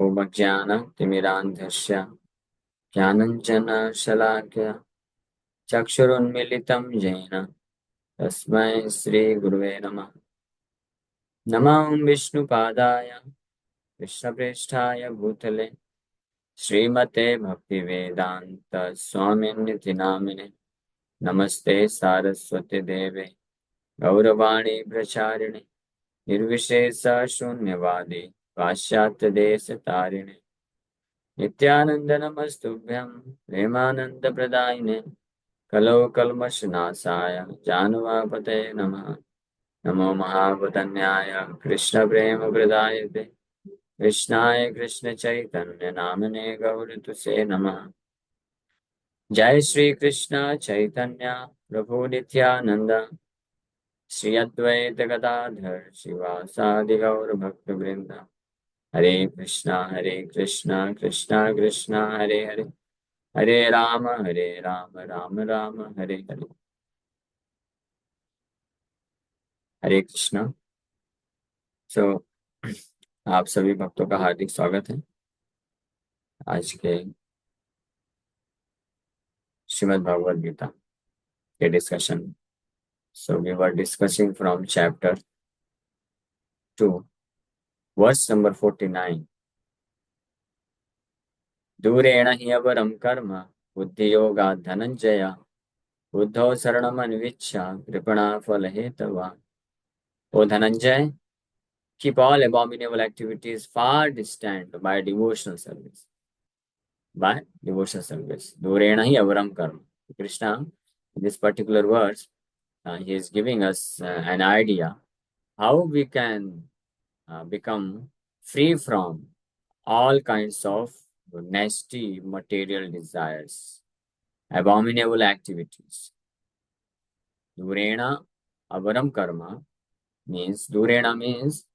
ॐ अज्ञानतिमिरान्धस्य ज्ञानञ्जनशलाकया चक्षुरुन्मीलितं येन तस्मै श्रीगुरुवे नमः। नमो विष्णुपादाय कृष्णप्रेष्ठाय भूतले श्रीमते भक्तिवेदान्त स्वामिनिति नामिने। नमस्ते सारस्वती देवे गौरवाणी प्रचारिणे निर्विशेष शून्यवादी पाश्चात्यदेशतारिणे नित्यानंद नमस्तुभ्यं प्रेमानंदप्रदायिने कलौ कल्मषनाशाय जानवापते नमः। नमो महावदन्याय कृष्णप्रेमप्रदायते कृष्णाय कृष्णचैतन्य नामने गौरतुसे नमः। जय श्री कृष्ण चैतन्य प्रभु नित्यानंद श्री अद्वैत गदाधर शिवासादि गौर भक्तवृंद। हरे कृष्णा कृष्णा कृष्णा हरे हरे हरे राम राम राम हरे हरे। हरे कृष्णा। सो आप सभी भक्तों का हार्दिक स्वागत है आज के श्रीमद् भगवद गीता के discussion. So we were discussing from chapter 2 verse number 49। दूरेण हि अवरम कर्म बुद्धियोगात् धनंजय बुद्धौ शरणमन्विच्छ कृपणा फलहेतवा। O Dhananjay, keep all abominable activities far distant by devotional service. By devotional service. Durena hi avaram karma. Krishna, in this particular verse, he is giving us an idea how we can become free from all kinds of nasty material desires, abominable activities. Durena avaram karma means, Durena means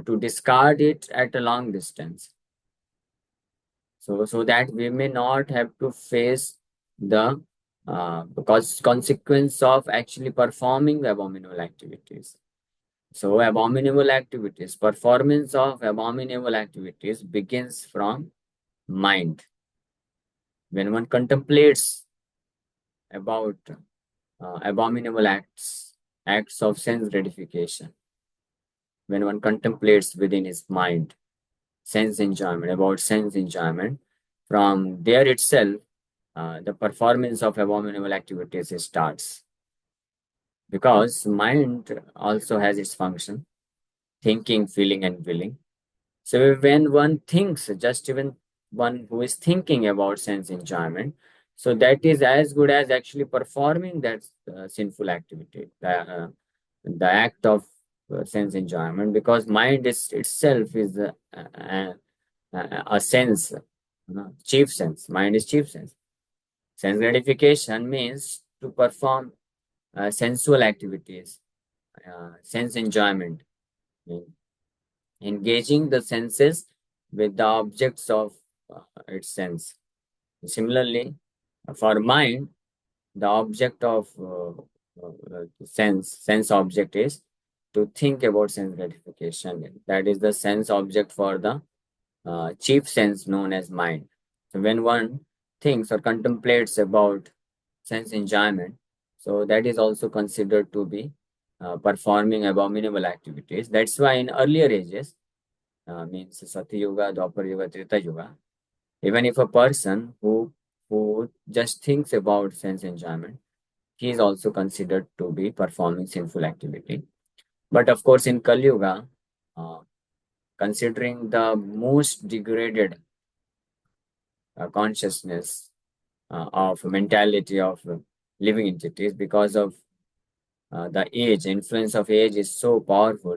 to discard it at a long distance. So that we may not have to face the consequence of actually performing the abominable activities. So abominable activities, performance of abominable activities begins from mind. When one contemplates about abominable acts of sense gratification, when one contemplates within his mind sense enjoyment, about sense enjoyment, from there itself, the performance of abominable activities starts. Because mind also has its function, thinking, feeling, and willing. So when one thinks, just even one who is thinking about sense enjoyment, so that is as good as actually performing that sinful activity, the act of sense enjoyment, because mind is itself is a sense, chief sense. Mind is chief sense. Sense gratification means to perform sensual activities, sense enjoyment, engaging the senses with the objects of its sense. Similarly, for mind, the object of sense object is to think about sense gratification. That is the sense object for the chief sense known as mind. So when one thinks or contemplates about sense enjoyment, so that is also considered to be performing abominable activities. That's why in earlier ages, means Satya Yuga, Dwapar Yuga, Treta Yuga, even if a person who just thinks about sense enjoyment, he is also considered to be performing sinful activity. But of course, in Kali Yuga, considering the most degraded consciousness of mentality of living entities, because of the age, influence of age is so powerful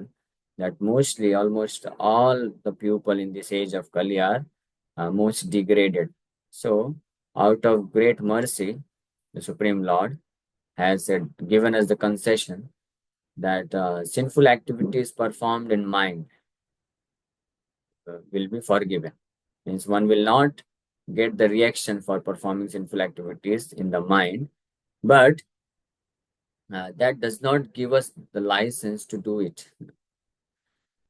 that mostly almost all the people in this age of Kali are most degraded. So out of great mercy, the Supreme Lord has given us the concession that sinful activities performed in mind will be forgiven. Means one will not get the reaction for performing sinful activities in the mind, but that does not give us the license to do it.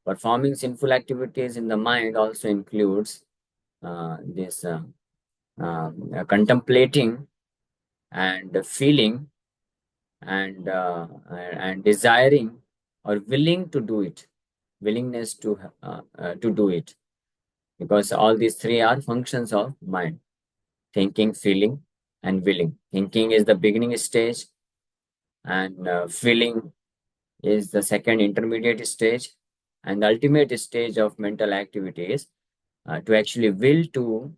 Performing sinful activities in the mind also includes this contemplating and feeling and desiring or willing to do it, willingness to do it, because all these three are functions of mind: thinking, feeling, and willing. Thinking is the beginning stage, and feeling is the second intermediate stage, and the ultimate stage of mental activity is to actually will to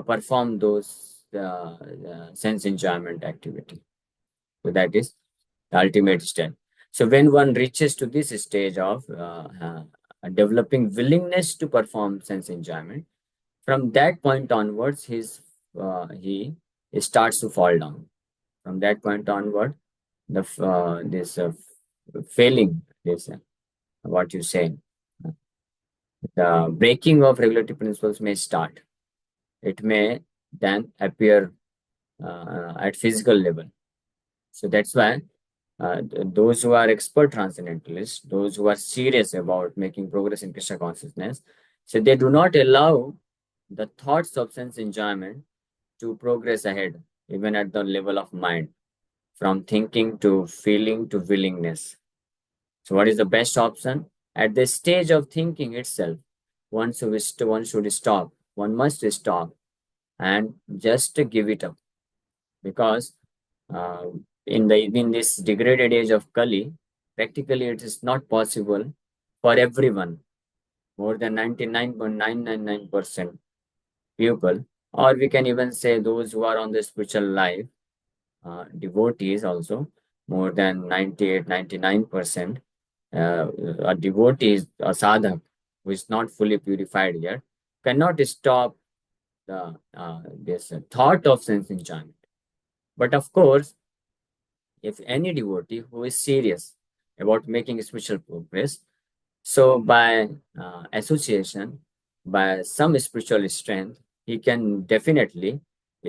perform those sense enjoyment activity. So that is the ultimate stage. So when one reaches to this stage of developing willingness to perform sense enjoyment, from that point onwards, he starts to fall down. From that point onward, the this failing, this what you say, the breaking of regulatory principles may start. It may then appear at physical level. So that's why those who are expert transcendentalists, those who are serious about making progress in Krishna consciousness, so they do not allow the thoughts of sense enjoyment to progress ahead, even at the level of mind, from thinking to feeling to willingness. So, what is the best option? At the stage of thinking itself, one should stop, one must stop and just give it up, because uh, in this degraded age of Kali, practically it is not possible for everyone, more than 99.999% people, or we can even say those who are on the spiritual life, devotees also, more than 98, 99%, a devotee, a sadhak, who is not fully purified yet, cannot stop this thought of sense enjoyment. But of course, if any devotee who is serious about making spiritual progress, so by association, by some spiritual strength, he can definitely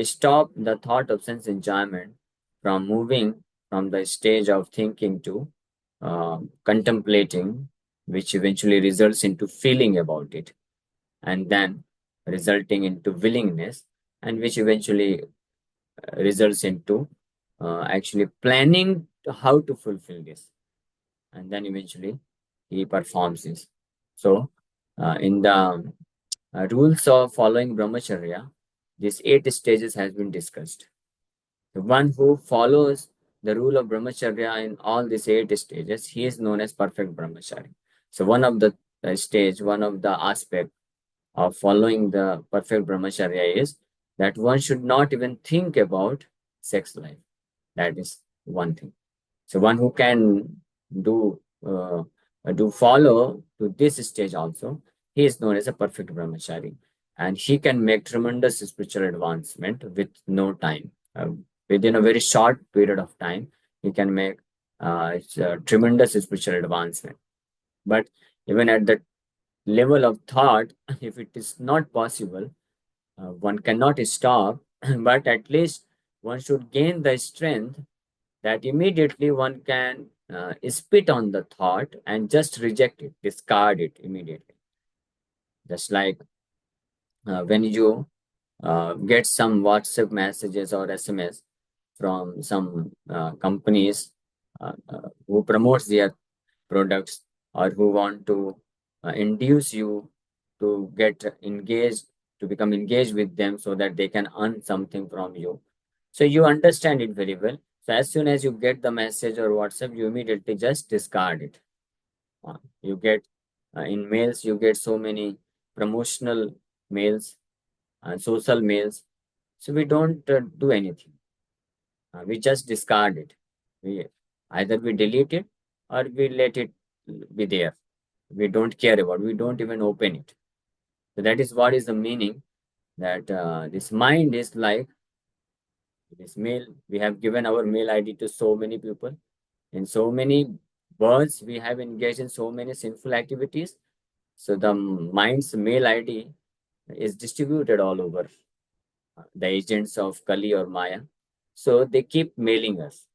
stop the thought of sense enjoyment from moving from the stage of thinking to contemplating, which eventually results into feeling about it, and then resulting into willingness, and which eventually results into actually planning how to fulfill this, and then eventually he performs this. So, in the rules of following brahmacharya, these 8 stages has been discussed. The one who follows the rule of brahmacharya in all these 8 stages, he is known as perfect brahmachari. So, one of the one of the aspect of following the perfect brahmacharya is that one should not even think about sex life. That is one thing. So one who can do do follow to this stage also, he is known as a perfect brahmachari, and he can make tremendous spiritual advancement with no time. Within a very short period of time, he can make tremendous spiritual advancement. But even at the level of thought, if it is not possible, one cannot stop, but at least one should gain the strength that immediately one can spit on the thought and just reject it, discard it immediately. Just like when you get some WhatsApp messages or SMS from some companies who promotes their products, or who want to induce you to get engaged, to become engaged with them so that they can earn something from you. So you understand it very well. So as soon as you get the message or WhatsApp, you immediately just discard it. You get in mails, you get so many promotional mails and social mails. So we don't do anything. We just discard it. We either we delete it or we let it be there. We don't care about. We don't even open it. So that is what is the meaning, that this mind is like this mail. We have given our mail ID to so many people. In so many words, we have engaged in so many sinful activities. So the mind's mail ID is distributed all over the agents of Kali or Maya. So they keep mailing us.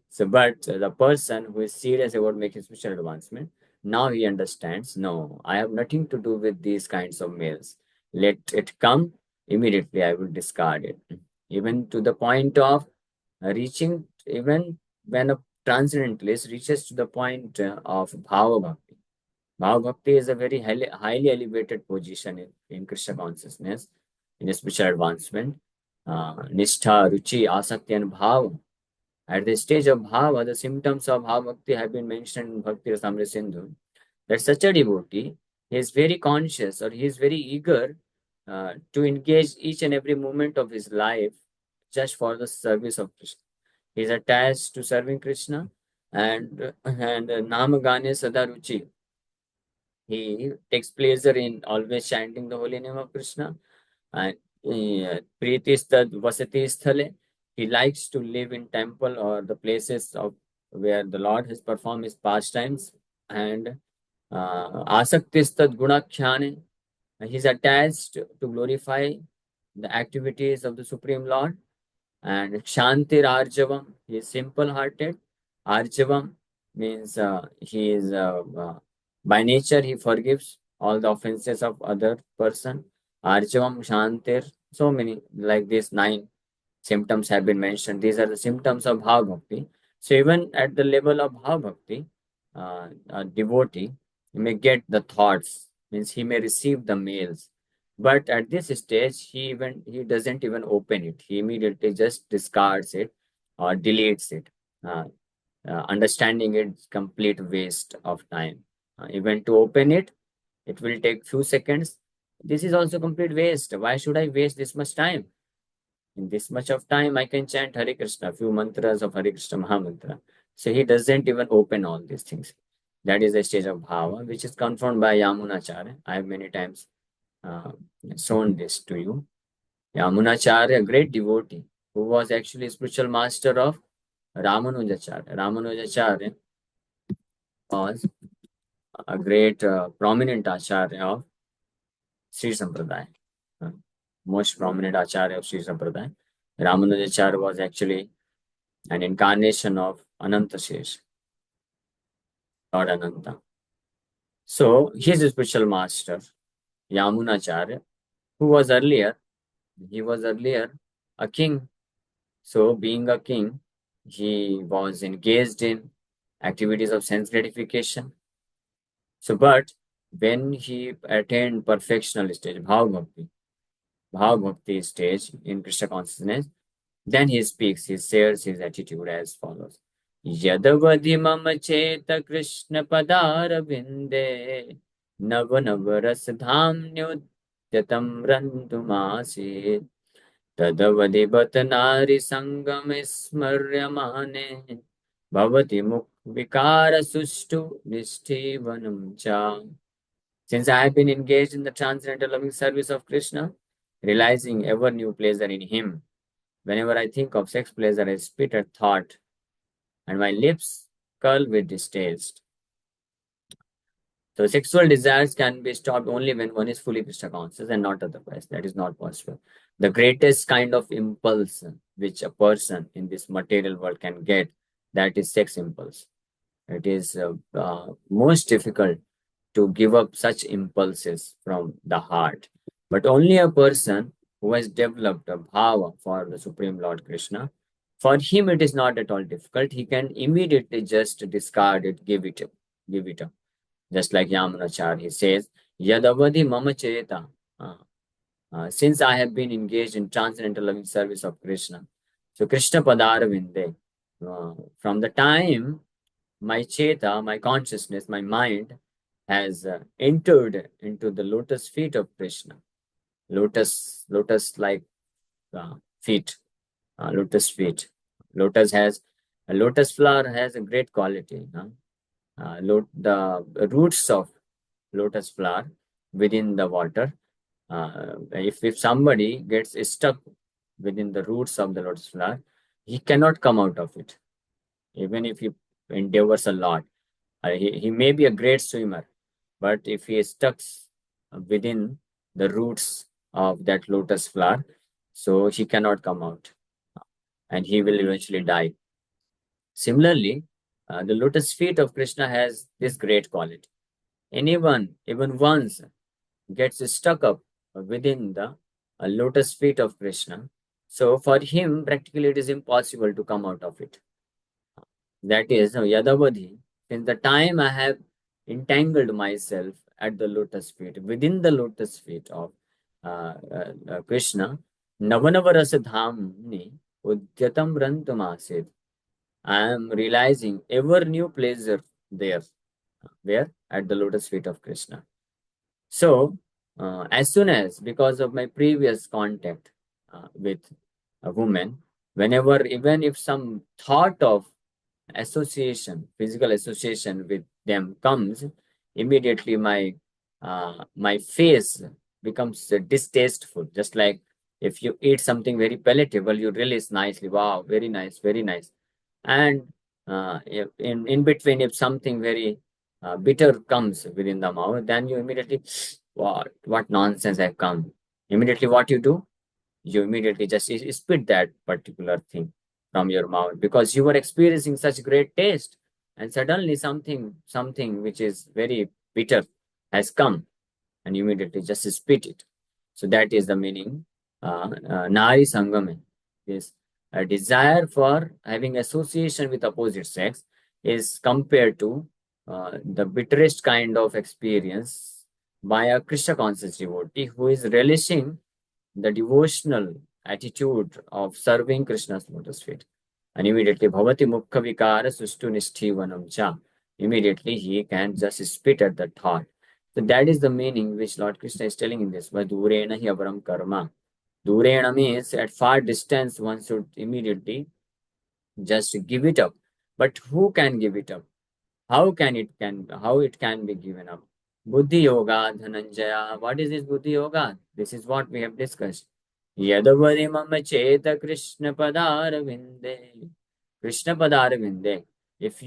So, but the person who is serious about making spiritual advancement, Now he understands, no, I have nothing to do with these kinds of males. Let it come, immediately I will discard it. Even to the point of reaching, even when a transcendentalist reaches to the point of bhava bhakti. Bhava bhakti is a very highly elevated position in Krishna consciousness, in spiritual advancement. Nishtha, Ruchi, Asakti, and Bhava. At the stage of Bhava, the symptoms of Bhava Bhakti have been mentioned in Bhakti Rasamrita Sindhu. That such a devotee, he is very conscious or he is very eager to engage each and every moment of his life just for the service of Krishna. He is attached to serving Krishna and Namagane Sadaruchi. He takes pleasure in always chanting the holy name of Krishna. And Pritistad Vasati Sthale. He likes to live in temple or the places of where the Lord has performed his pastimes. And Asaktistad Gunakhyane. He's attached to glorify the activities of the Supreme Lord. And Kshantir Arjavam, he is simple hearted. Arjavam means he is by nature he forgives all the offenses of other person. Arjavam, Shantir, so many like these 9 symptoms have been mentioned. These are the symptoms of Bhav Bhakti. So even at the level of Bhav Bhakti, a devotee he may get the thoughts, means he may receive the mails, but at this stage, he doesn't even open it. He immediately just discards it or deletes it. Uh, Understanding it's complete waste of time. Even to open it, it will take few seconds. This is also complete waste. Why should I waste this much time? In this much of time, I can chant Hare Krishna, few mantras of Hare Krishna Mahamantra. So he doesn't even open all these things. That is the stage of bhava, which is confirmed by Yamunacharya. I have many times uh, shown this to you. Yamunacharya, a great devotee, who was actually spiritual master of Ramanujacharya. Ramanujacharya was a great prominent acharya of Sri Sampradaya. Uh, Most prominent acharya of Sri Sampradaya. Ramanujacharya was actually an incarnation of Ananta Shesh, Lord Ananta. So his spiritual master, Yamunacharya, who was earlier, he was earlier a king. So being a king, he was engaged in activities of sense gratification. So, but when he attained perfectional stage, Bhav Bhakti stage in Krishna consciousness, then he speaks, he shares his attitude as follows. Yadavadi mama cheta Krishna padara vinde nav nav ras dhamnyut yatam randumasi tadavadi bhatanari sangam smaryamane bhavati muk vikara sushtu nishtivanam cha. Since I have been engaged in the transcendental loving service of Krishna, realizing ever new pleasure in him, whenever I think of sex pleasure, I spit at thought, and my lips curl with distaste. So sexual desires can be stopped only when one is fully Krishna conscious and not otherwise. That is not possible. The greatest kind of impulse which a person in this material world can get, that is sex impulse. It is most difficult to give up such impulses from the heart. But only a person who has developed a bhava for the Supreme Lord Krishna, for him it is not at all difficult. He can immediately just discard it, give it up. Just like Yamunacharya, he says, Yadavadi mama cheta. Since I have been engaged in transcendental loving service of Krishna, so Krishna Padaravinde, from the time my cheta, my consciousness, my mind has entered into the lotus feet of Krishna. Lotus like feet, lotus feet. Lotus has a lotus flower has a great quality. The roots of lotus flower within the water. If somebody gets stuck within the roots of the lotus flower, he cannot come out of it, even if he endeavors a lot. He may be a great swimmer, but if he is stuck within the roots of that lotus flower, so he cannot come out and he will eventually die. Similarly, the lotus feet of Krishna has this great quality. anyone, even once, gets stuck up within the lotus feet of Krishna, so for him, practically it is impossible to come out of it. That is, Yadavadhi, since the time I have entangled myself at the lotus feet, within the lotus feet of Krishna, Navanavaras Dhamni Udyatam Rantumasid. I am realizing ever new pleasure there. Where? At the lotus feet of Krishna. So, as soon as, because of my previous contact with a woman, whenever, even if some thought of association, physical association with them comes, immediately my face becomes distasteful. Just like if you eat something very palatable, you release nicely. Wow, very nice, very nice. And in between, if something very bitter comes within the mouth, then you immediately, what nonsense have come. Immediately, what you do? You immediately just spit that particular thing from your mouth because you were experiencing such great taste, and suddenly something which is very bitter has come, and you immediately just spit it. So that is the meaning. Nari Sangame is a desire for having association with opposite sex is compared to the bitterest kind of experience by a Krishna conscious devotee who is relishing the devotional attitude of serving Krishna's lotus feet. And immediately, Bhavati Mukha Vikara Sustu Nishtivanam Cha. Immediately, he can just spit at the thought. So that is the meaning which Lord Krishna is telling in this. Durena hi avaram karma. Durena means at far distance one should immediately just give it up. But who can give it up? How it can be given up? Buddhi Yoga, Dhananjaya. What is this Buddhi Yoga? This is what we have discussed. Yadavari mama cheta Krishna padar vinde. Krishna padar vinde. If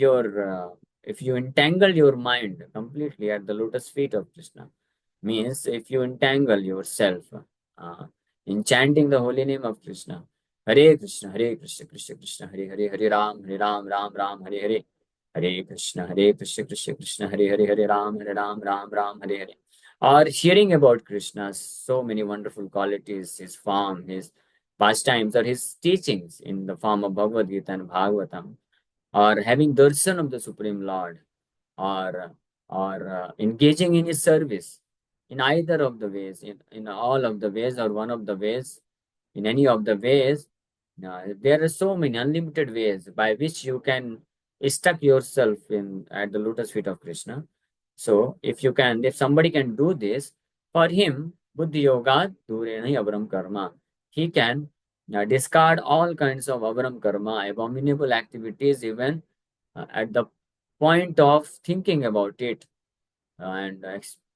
you entangle your mind completely at the lotus feet of Krishna, means if you entangle yourself uh, in chanting the holy name of Krishna, Hare Krishna, Krishna Krishna, Hare Hare, Hare Ram, Ram Ram, Hare Hare. Hare Krishna, Krishna Krishna, Hare Ram, Ram, Hare Hare. Or hearing about Krishna's so many wonderful qualities, his form, his pastimes, or his teachings in the form of Bhagavad Gita and Bhagavatam, or having darshan of the Supreme Lord, or engaging in his service in either of the ways, in all of the ways, or one of the ways, in any of the ways, there are so many unlimited ways by which you can stuck yourself in at the lotus feet of Krishna. So if somebody can do this, for him, Buddhi Yoga Durena Avaram Karma, he can discard all kinds of Avaram Karma, abominable activities, even at the point of thinking about it and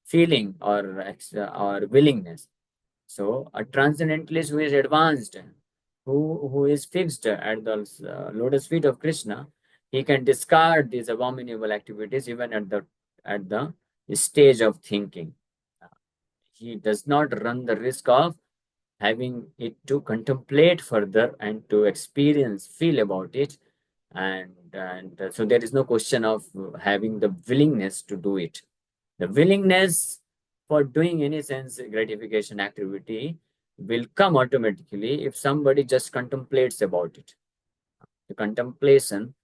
feeling or willingness. So a transcendentalist who is advanced, who is fixed at the lotus feet of Krishna, he can discard these abominable activities even at the stage of thinking. He does not run the risk of having it to contemplate further and to experience, feel about it, and so there is no question of having the willingness to do it. The willingness for doing any sense gratification activity will come automatically if somebody just contemplates about it. The contemplation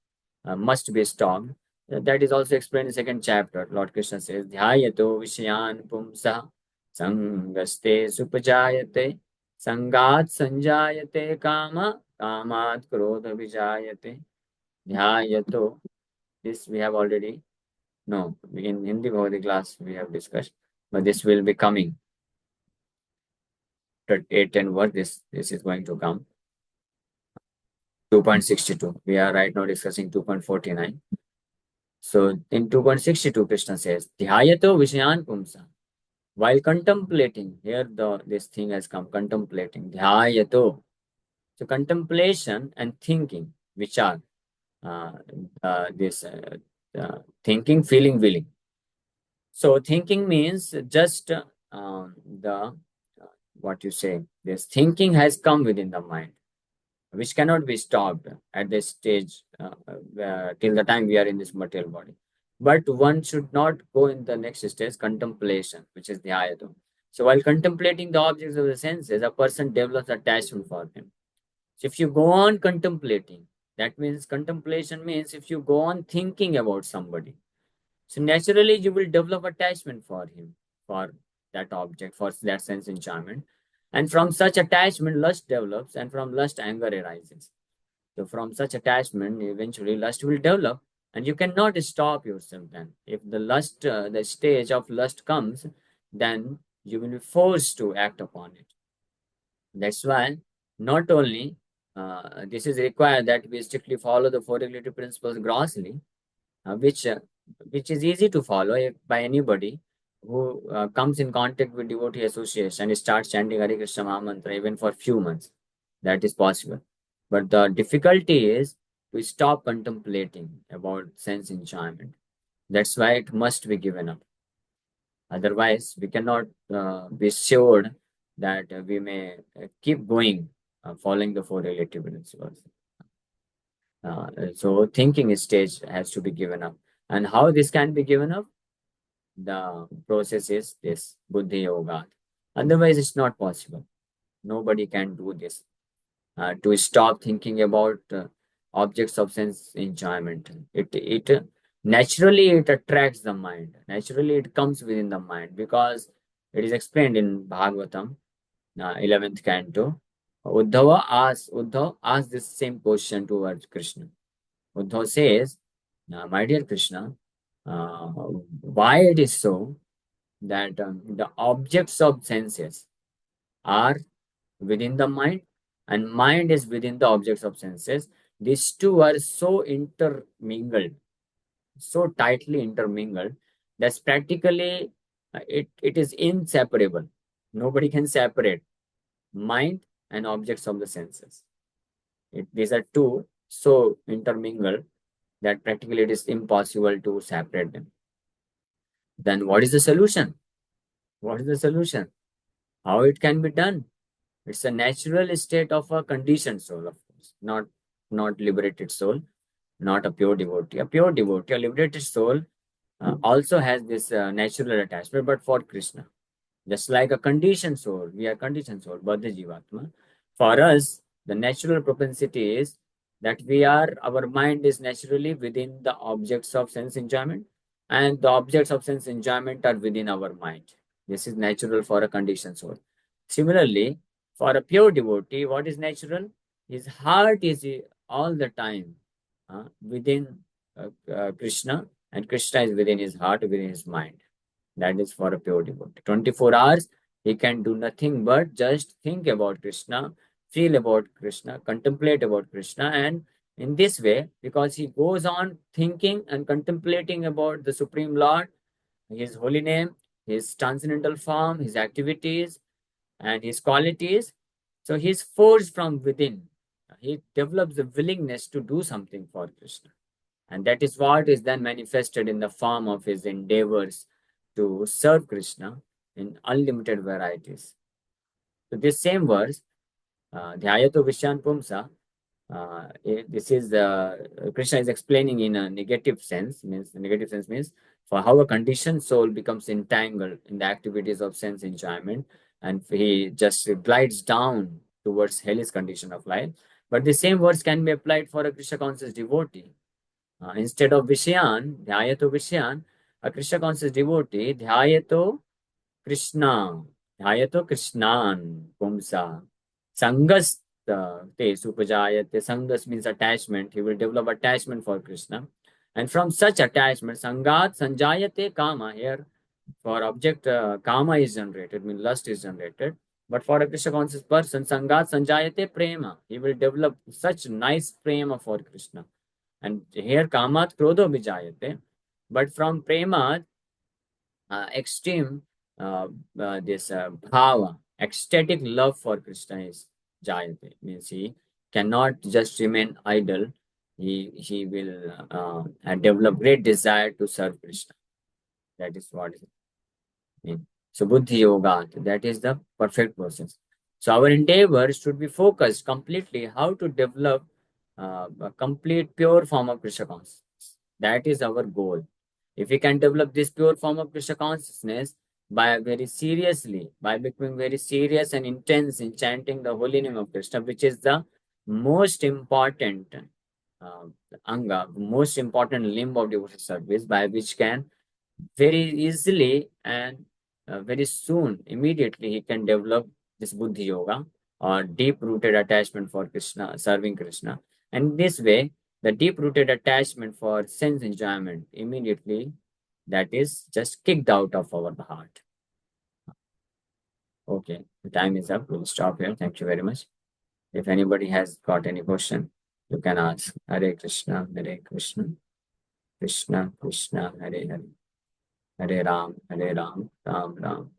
must be stopped. That is also explained in second chapter. Lord Krishna says, Dhyayato Vishayan Pumsa Sangaste Supajayate Sangat Sanjayate Kama Kamat Krodha Vijayate Dhyayato. This we have already, no, in Hindi Bhavati class we have discussed, but this will be coming. 8 and what this is going to come. 2.62. We are right now discussing 2.49. So in 2.62, Krishna says, Dhyayato Vishayan Pumsa. While contemplating, here this thing has come, contemplating, Dhyayato. So contemplation and thinking, which are this thinking, feeling, willing. So thinking means just the what you say. This thinking has come within the mind, which cannot be stopped at this stage till the time we are in this material body. But one should not go in the next stage, contemplation, which is dhyayatu. So while contemplating the objects of the senses, a person develops attachment for them. So if you go on contemplating, that means contemplation means if you go on thinking about somebody, so naturally you will develop attachment for him, for that object, for that sense enjoyment. And from such attachment, lust develops, and from lust, anger arises. So from such attachment, eventually lust will develop, and you cannot stop yourself then. If the stage of lust comes, then you will be forced to act upon it. That's why not only this is required that we strictly follow the four regulative principles grossly, uh, which uh, which is easy to follow by anybody who comes in contact with devotee association and starts chanting Hare Krishna Maha Mantra even for few months. That is possible. But the difficulty is to stop contemplating about sense enjoyment. That's why it must be given up. Otherwise, we cannot be sure that we may keep going following the four relative principles. So thinking stage has to be given up. And how this can be given up? The process is this Buddhi Yoga. Otherwise, it's not possible. Nobody can do this. To stop thinking about objects of sense enjoyment. It naturally it attracts the mind. Naturally, it comes within the mind because it is explained in Bhagavatam, 11th canto. Uddhava asked this same question towards Krishna. Uddhava says, my dear Krishna, why it is so that the objects of senses are within the mind and mind is within the objects of senses. These two are so intermingled, so tightly intermingled, that's practically it is inseparable. Nobody can separate mind and objects of the senses. These are two so intermingled that practically it is impossible to separate them. Then what is the solution? What is the solution? How it can be done? It's a natural state of a conditioned soul, of course, not liberated soul, not a pure devotee. A pure devotee, a liberated soul, also has this natural attachment, but for Krishna. Just like a conditioned soul, we are conditioned soul, Baddha Jivatma. For us, the natural propensity is that our mind is naturally within the objects of sense enjoyment, and the objects of sense enjoyment are within our mind. This is natural for a conditioned soul. Similarly, for a pure devotee, what is natural? His heart is all the time within Krishna, and Krishna is within his heart, within his mind. That is for a pure devotee. 24 hours, he can do nothing but just think about Krishna, feel about Krishna, contemplate about Krishna. And in this way, because he goes on thinking and contemplating about the Supreme Lord, his holy name, his transcendental form, his activities, and his qualities. So he is forced from within. He develops the willingness to do something for Krishna. And that is what is then manifested in the form of his endeavors to serve Krishna in unlimited varieties. So this same verse, Dhyayato Vishyan Pumsa, this is Krishna is explaining in a negative sense. Means the negative sense means for how a conditioned soul becomes entangled in the activities of sense enjoyment, and he just glides down towards hellish condition of life. But the same words can be applied for a Krishna conscious devotee. Instead of Vishyan, Dhyayato Vishyan, a Krishna conscious devotee, Krishna, Dhyayato Krishnan, Pumsa, Sangas te supajayate. Sangas means attachment. He will develop attachment for Krishna. And from such attachment, Sangat Sanjayate Kama. Here, for object, Kama is generated, means lust is generated. But for a Krishna conscious person, Sangat Sanjayate Prema. He will develop such nice prema for Krishna. And here Kamat Krodho Vijayate. But from Prema, extreme this bhava, ecstatic love for Krishna is Jayate. Means he cannot just remain idle. He will develop great desire to serve Krishna. That is what it means. So Buddhi Yoga, that is the perfect process. So our endeavor should be focused completely how to develop a complete pure form of Krishna consciousness. That is our goal. If we can develop this pure form of Krishna consciousness by becoming very serious and intense in chanting the holy name of Krishna, which is the most important uh, most important limb of devotional service, by which can very easily and very soon, immediately, he can develop this Buddhi Yoga or deep rooted attachment for Krishna, serving Krishna. And this way, the deep rooted attachment for sense enjoyment immediately that is just kicked out of our heart. Okay, the time is up. We'll stop here. Thank you very much. If anybody has got any question, you can ask. Hare Krishna, Hare Krishna, Krishna Krishna, Hare Hare, Hare Ram, Ram Ram.